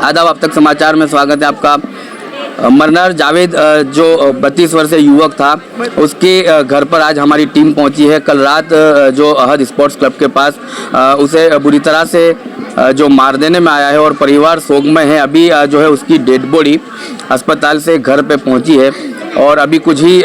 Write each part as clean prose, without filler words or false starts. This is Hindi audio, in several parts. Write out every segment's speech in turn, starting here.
आदाब, अब तक समाचार में स्वागत है आपका। मरनर जावेद जो 32 वर्षीय युवक था, उसके घर पर आज हमारी टीम पहुंची है। कल रात जो अहद स्पोर्ट्स क्लब के पास उसे बुरी तरह से जो मार देने में आया है और परिवार शोकमय है। अभी जो है उसकी डेड बॉडी अस्पताल से घर पे पहुंची है और अभी कुछ ही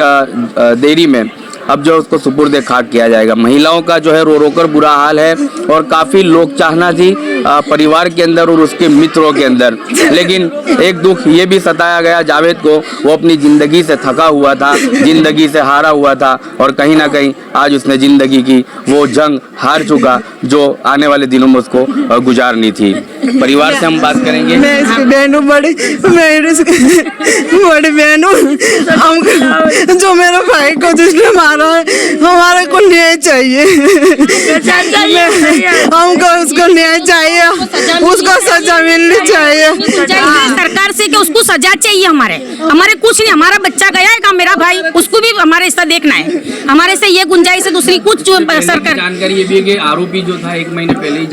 देरी में अब जो उसको सुपुर्द खाक किया जाएगा। महिलाओं का जो है रो रो कर बुरा हाल है और काफ़ी लोग चाहना थी परिवार के अंदर और उसके मित्रों के अंदर, लेकिन एक दुख ये भी सताया गया जावेद को। वो अपनी ज़िंदगी से थका हुआ था, ज़िंदगी से हारा हुआ था और कहीं ना कहीं आज उसने ज़िंदगी की वो जंग हार चुका जो आने वाले दिनों में उसको गुजारनी थी। परिवार से हम बात करेंगे। मैं इसकी बहन हूँ, बड़ी बहन हूँ। जो मेरे भाई को जिसने मारा है, हमारे को न्याय चाहिए। हमको उसको न्याय चाहिए, उसको सजा मिलनी चाहिए सरकार से कि उसको सजा चाहिए। हमारे कुछ नहीं, हमारा बच्चा गया है, मेरा भाई, उसको भी हमारे ऐसा देखना है। हमारे से ये गुंजाइश है, दूसरी कुछ जो सरकार। जानकारी ये भी है कि आरोपी जो था 1 महीने पहले ही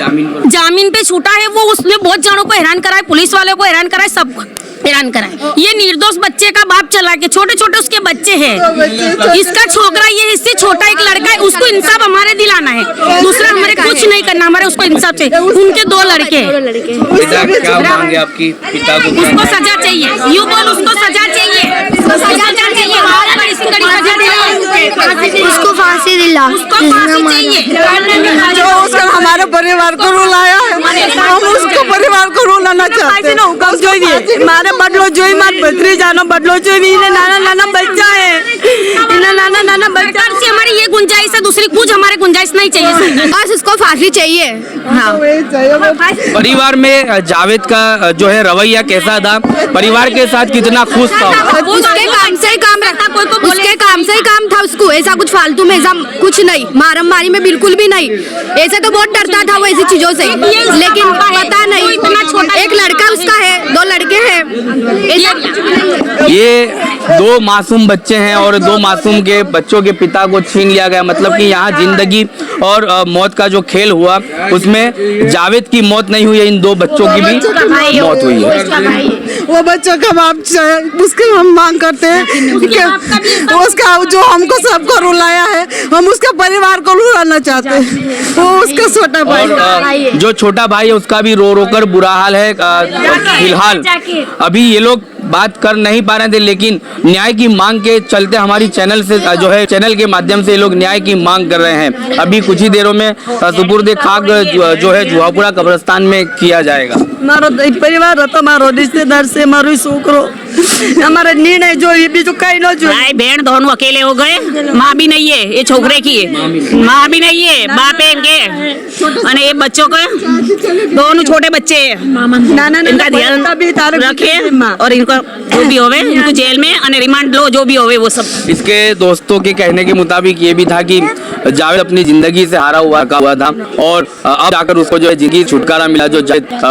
जामीन पे छूटा है। वो उसने बहुत जनों को हैरान करा है, पुलिस वालों को हैरान करा है, सबको हैरान करा है। ये निर्दोष बच्चे का बाप चला के, छोटे छोटे उसके बच्चे हैं। इसका छोकरा ये इससे छोटा एक लड़का है, उसको इंसाफ हमारे दिलाना है। दूसरा हमारे कुछ नहीं करना, हमारे उसको इंसाफ चाहिए। उनके 2 लड़के क्या मांगे आपकी पिता को? उसको सजा चाहिए, यूं बोल, उसको सजा चाहिए, उसको फांसी दिला, उसको फांसी चाहिए। जो उसका हमारे परिवार को रुलाया है, हम उसको परिवार को रुलाना चाहते हैं। मारे बदलो जो ही मार बदरी जानो बदलो जो ही नाना नाना बच्चा है, नाना बच्चा से हमारी ये गुंजाइश है, दूसरी कुछ हमारे गुंजाइश नहीं चाहिए। बस उसको फांसी चाहिए। हाँ, परिवार में जावेद का जो है रवैया कैसा था? परिवार के साथ कितना खुश था? उसके काम से ही काम रखता, उसके काम से ही काम था उसको। ऐसा कुछ फालतू में ऐसा कुछ नहीं, मारम मारी में बिल्कुल भी नहीं। ऐसे तो बहुत डरता था वो ऐसी चीजों से, लेकिन पता नहीं, एक लड़का उसका है, 2 लड़के हैं। ये 2 मासूम बच्चे हैं और 2 मासूम के बच्चों के पिता को छीन लिया गया। मतलब कि यहाँ जिंदगी और मौत का जो खेल हुआ उसमें जावेद की मौत नहीं हुई है, इन 2 बच्चों की भी मौत हुई है। वो बच्चों का बाप उसके हम मांग करते हैं कि उसका जो हमको सबको रुलाया है, हम उसके परिवार को रुलाना चाहते हैं। वो उसका छोटा भाई, जो छोटा भाई है उसका भी रो रो कर बुरा हाल है। फिलहाल अभी ये लोग बात कर नहीं पा रहे थे, लेकिन न्याय की मांग के चलते हमारी चैनल से जो है चैनल के माध्यम से ये लोग न्याय की मांग कर रहे हैं। अभी कुछ ही देरों में सुपुर्द खाक जो है जुहापुरा कब्रिस्तान में किया जाएगा। मारो परिवार रहता, मारो रिश्तेदार से मारो छोकरो, हमारा निर्णय जो ये भी जो कहीं ना जो बहन दोनों अकेले हो गए, माँ भी नहीं है, ये छोकरे की है, माँ भी नहीं है, बाप है इनके, और ये बच्चों को दोनों छोटे बच्चे हैं। इनका ध्यान रखे और इनको जो भी होवे इनको जेल में और रिमांड लो, जो भी होवे वो सब। इसके दोस्तों के कहने के मुताबिक ये भी था कि जावेद अपनी जिंदगी से हारा हुआ था और अब जाकर उसको जो है जिंदगी छुटकारा मिला। जो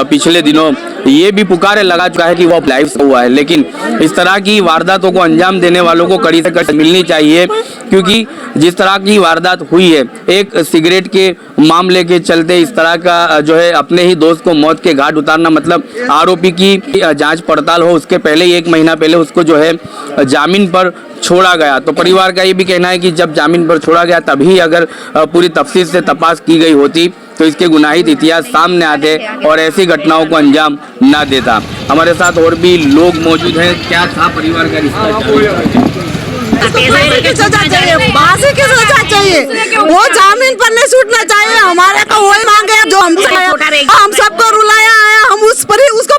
पिछले दिनों ये भी पुकारे लगा चुका है कि वो लाइव हुआ है, लेकिन इस तरह की वारदातों को अंजाम देने वालों को कड़ी से कड़ी मिलनी चाहिए, क्योंकि जिस तरह की वारदात हुई है, एक सिगरेट के मामले के चलते इस तरह का जो है अपने ही दोस्त को मौत के घाट उतारना, मतलब आरोपी की जांच पड़ताल हो उसके पहले ही 1 महीना पहले उसको जो है जामीन पर छोड़ा गया। तो परिवार का ये भी कहना है कि जब जामीन पर छोड़ा गया तभी अगर पूरी तफसील से तपास की गई होती तो इसके गुनाहित इतिहास सामने आते और ऐसी घटनाओं को अंजाम न देता। हमारे साथ और भी लोग मौजूद हैं। क्या था परिवार का रिश्ता? सजा चाहिए, वो जामीन पर नहीं छूटना चाहिए। हमारे को वही मांगे जो हम सबको रुलाया है, हम उसको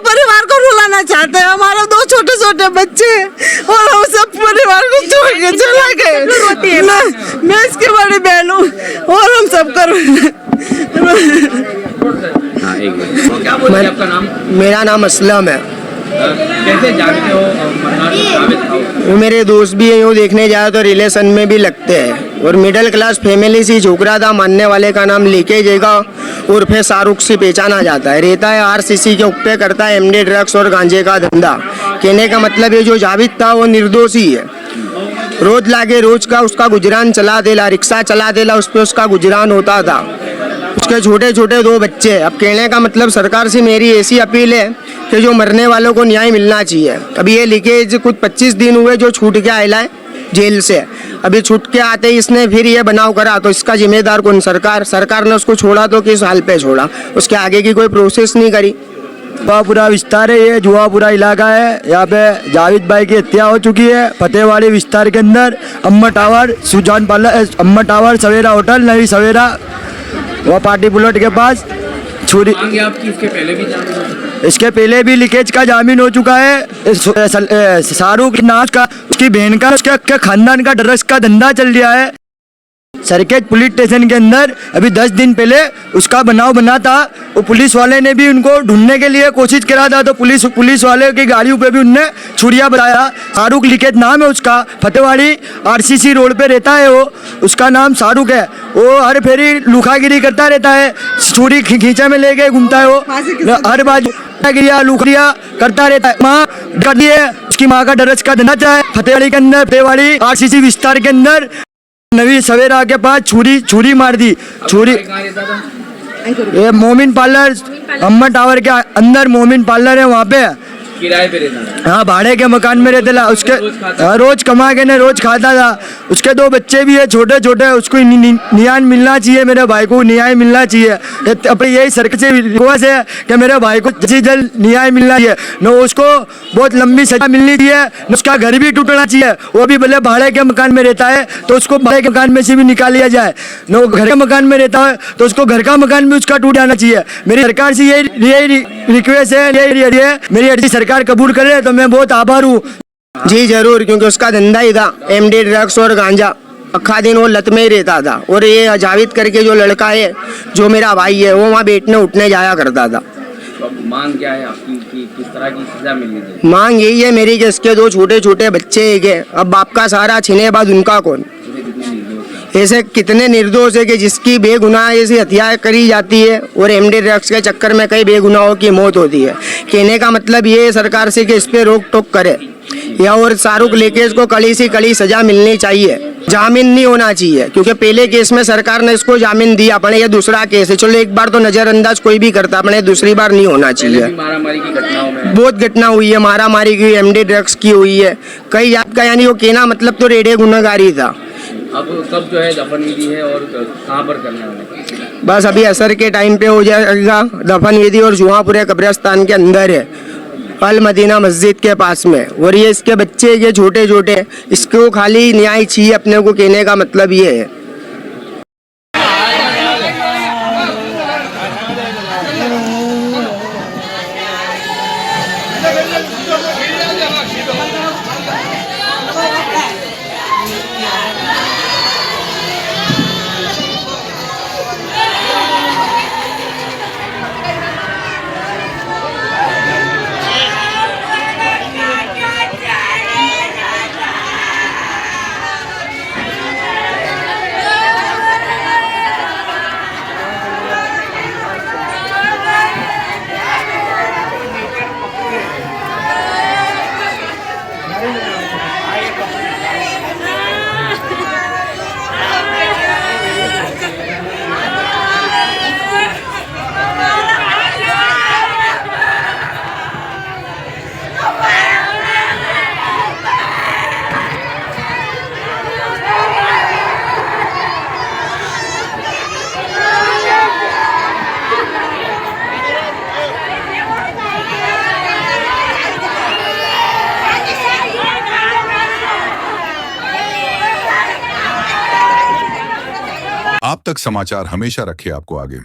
चाहते हैं। हमारे 2 छोटे छोटे बच्चे हैं और हम सब परिवार को छोड़ के चला गए। मैं इसकी बड़ी बहन हूँ और हम सब हाँ, एक मिनट। क्या बोलिए आपका नाम? मेरा नाम असलम है। कैसे जानते हो मन्नार जावेद था? वो मेरे दोस्त भी हैं, वो देखने जाए तो रिलेशन में भी लगते हैं और मिडिल क्लास फैमिली से झोकरा था। मानने वाले का नाम लीकेजेगा उर्फ शाहरुख से पहचाना जाता है। रहता है RCC के ऊपर, करता है MD ड्रग्स और गांजे का धंधा। कहने का मतलब ये जो जावेद था वो निर्दोषी है। रोज लागे रोज का उसका गुजरान चला देला, रिक्शा चला देला, उस पर उसका गुजरान होता था। उसके छोटे छोटे 2 बच्चे। अब कहने का मतलब सरकार से मेरी ऐसी अपील है कि जो मरने वालों को न्याय मिलना चाहिए। अभी ये लीकेज कुछ 25 दिन हुए जो छूट के आया है जेल से। अभी छूट के आते ही इसने फिर ये बनाव करा, तो इसका जिम्मेदार कौन? सरकार ने उसको छोड़ा तो किस हाल पे छोड़ा? उसके आगे की कोई प्रोसेस नहीं करी। जुआपुरा विस्तार है, ये जुआपुरा इलाका है। यहाँ पे जावेद भाई की हत्या हो चुकी है। फतेहवाड़ी विस्तार के अंदर अम्मा टावर, सुजान पार्लर, अम्मा टावर, सवेरा होटल, नई सवेरा, वह पार्टी प्लॉट के पास छुरी। आपकी इसके पहले भी जान? इसके पहले भी लीकेज का जामीन हो चुका है। शाहरुख नाच का, उसकी बहन का, उसके खानदान का ड्रग्स का धंधा चल रहा है। सरकेज पुलिस स्टेशन के अंदर अभी 10 दिन पहले उसका बनाव बना था। वो पुलिस वाले ने भी उनको ढूंढने के लिए कोशिश करा था, तो पुलिस वाले की गाड़ियों पे भी उनने छुरिया बताया। शाहरुख लीकेज नाम है उसका। फतेहवाड़ी RCC रोड पे रहता है वो। उसका नाम शाहरुख है। वो हर फेरी लुखागिरी करता रहता है, छुरी खींचे में लेके घूमता है वो। हर बाजू लुखरिया करता रहता है। माँ कर दिए, उसकी माँ का ड्रग्स का धंधा है फतेहवाड़ी के अंदर। फतेहवाड़ी RCC विस्तार के अंदर नवी सवेरा के पास छुरी मार दी। छुरी ये मोमिन पार्लर, अम्मा टावर के अंदर मोमिन पार्लर है, वहाँ पे किराए पे रहता? हाँ, भाड़े के मकान में रहते ला। उसके रोज कमा के ने रोज खाता था। उसके 2 बच्चे भी है छोटे छोटे। उसको न्याय मिलना चाहिए, मेरे भाई को न्याय मिलना चाहिए। अपनी यही सरकार से रिक्वेस्ट है कि मेरे भाई को जल्द न्याय मिलना चाहिए। न उसको बहुत लंबी सजा मिलनी चाहिए, न उसका घर भी टूटना चाहिए। वो भी भले भाड़े के मकान में रहता है तो उसको भाड़े के मकान में से भी निकाल लिया जाए। न वो घर के मकान में रहता है तो उसको घर का मकान भी उसका टूट जाना चाहिए। मेरी सरकार से यही रिक्वेस्ट है, मेरी अर्जी सरकार कबूल करे तो मैं बहुत आभार हूँ। जी जरूर, क्योंकि उसका धंधा ही था MD ड्रग्स और गांजा। अक्खा दिन वो लत में ही रहता था। और ये जावेद करके जो लड़का है, जो मेरा भाई है, वो वहाँ बैठने उठने जाया करता था। तो मांग क्या है आपकी कि किस तरह की सजा मिलनी चाहिए? मांग यही है मेरी कि इसके 2 छोटे छोटे बच्चे है। अब बाप का सहारा छीने बाद उनका कौन? ऐसे कितने निर्दोष है कि जिसकी बेगुनाह ऐसी हत्या करी जाती है और MD ड्रग्स के चक्कर में कई बेगुनाहों की मौत होती है। कहने का मतलब ये है सरकार से कि इस पे रोक टोक करे, या और शाहरुख लीकेज को कड़ी से कड़ी सजा मिलनी चाहिए। जामीन नहीं होना चाहिए, क्योंकि पहले केस में सरकार ने इसको जामीन दिया। अपने ये दूसरा केस है, चलो एक बार तो नजरअंदाज कोई भी करता, अपने दूसरी बार नहीं होना चाहिए। मारामारी की घटनाओं में बहुत घटना हुई है, मारामारी की, MD ड्रग्स की हुई है कई जात का। यानी वो कहना मतलब तो रेडे गुनहगारी था। अब कब जो है दफन विधि है और कहाँ पर करना है? बस अभी असर के टाइम पे हो जाएगा दफन विधि, और जुआपुरे कब्रिस्तान के अंदर है, अल मदीना मस्जिद के पास में। और ये इसके बच्चे ये छोटे छोटे, इसको खाली न्याय चाहिए अपने को। कहने का मतलब ये है। आप तक समाचार हमेशा रखे आपको आगे।